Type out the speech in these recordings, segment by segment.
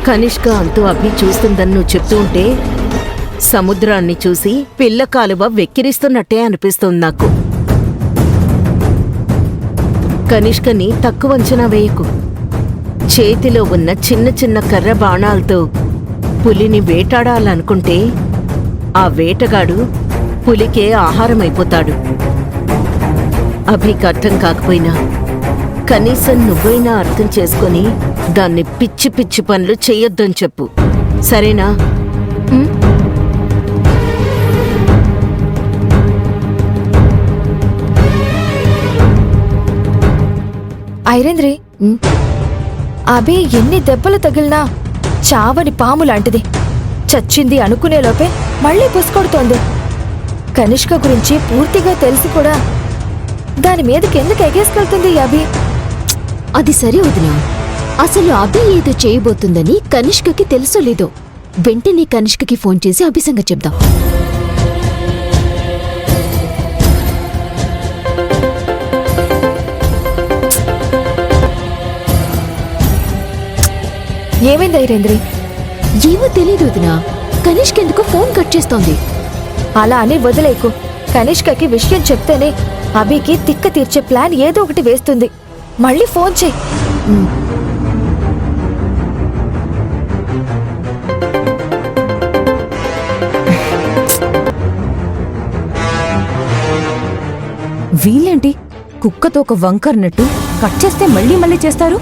కనిష్క అంటూ అభి చూస్తుందని నువ్వు చెప్తూ ఉంటే సముద్రాన్ని చూసి పిల్ల కాలువ వెక్కిరిస్తున్నట్టే అనిపిస్తుంది నాకు. కనిష్కని తక్కువ అంచనా వేయకు. చేతిలో ఉన్న చిన్న చిన్న కర్ర బాణాలతో పులిని వేటాడాలనుకుంటే ఆ వేటగాడు పులికే ఆహారమైపోతాడు. అభికి అర్థం కాకపోయినా కనీసం నువ్వైనా అర్థం చేసుకొని దాన్ని పిచ్చి పిచ్చి పనులు చెయ్యొద్దని చెప్పు, సరేనా? ఐరేంద్రి, అభి ఎన్ని దెబ్బలు తగిలినా చావని పాము లాంటిది. చచ్చింది అనుకునేలోపే మళ్లీ పుసుకొడుతోంది. కనిష్క గురించి పూర్తిగా తెలిసి కూడా దాని మీదకి ఎందుకు ఎగేసుకెళ్తుంది అభి? అది సరే వదినా, అసలు అభి ఏదో చేయబోతుందని కనిష్కకి తెలుసో లేదో వెంటనే కనిష్కకి ఫోన్ చేసి అభి సంగతి చెప్దాం. ఏమైంది ఐరేంద్రి? ఏమో తెలీదు వదినా, కనిష్క ఎందుకో ఫోన్ కట్ చేస్తోంది. అలా అని వదిలేకు. కనిష్కకి విషయం చెప్తేనే అభికి తిక్క తీర్చే ప్లాన్ ఏదో ఒకటి వేస్తుంది. మళ్ళీ ఫోన్ చెయ్యి. వీళ్ళేంటి కుక్కతో ఒక వంకర్నట్టు కట్ చేస్తే మళ్ళీ మళ్ళీ చేస్తారు?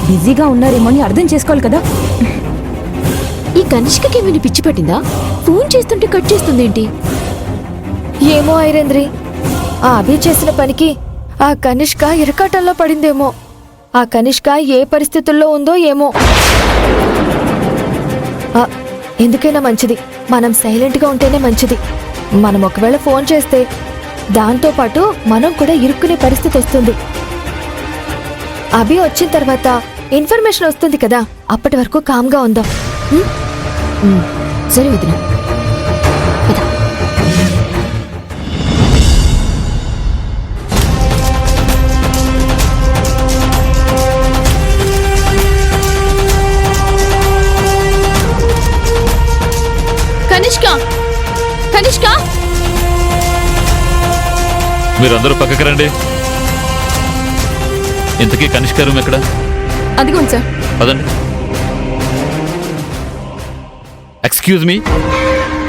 బిజీగా ఉన్నారేమో అని అర్థం చేసుకోవాలి కదా. ఈ కనిష్కకి ఏమైనా పిచ్చి పట్టిందా? ఫోన్ చేస్తుంటే కట్ చేస్తుందేంటి? ఏమో ఐరేంద్రి, ఆ అభి చేసిన పనికి ఆ కనిష్క ఇరకాటంలో పడిందేమో. ఆ కనిష్క ఏ పరిస్థితుల్లో ఉందో ఏమో. ఎందుకైనా మంచిది మనం సైలెంట్గా ఉంటేనే మంచిది. మనం ఒకవేళ ఫోన్ చేస్తే దాంతోపాటు మనం కూడా ఇరుక్కునే పరిస్థితి వస్తుంది. అభి వచ్చిన తర్వాత ఇన్ఫర్మేషన్ వస్తుంది కదా, అప్పటి వరకు కామ్గా ఉందాం. సరే వదినా. కనిష్క, కనిష్క, మీరందరూ పక్కకి రండి. ఇంతకీ కనిష్క రూమ్ ఎక్కడ? అదిగోండి సార్. పదండి. Excuse me,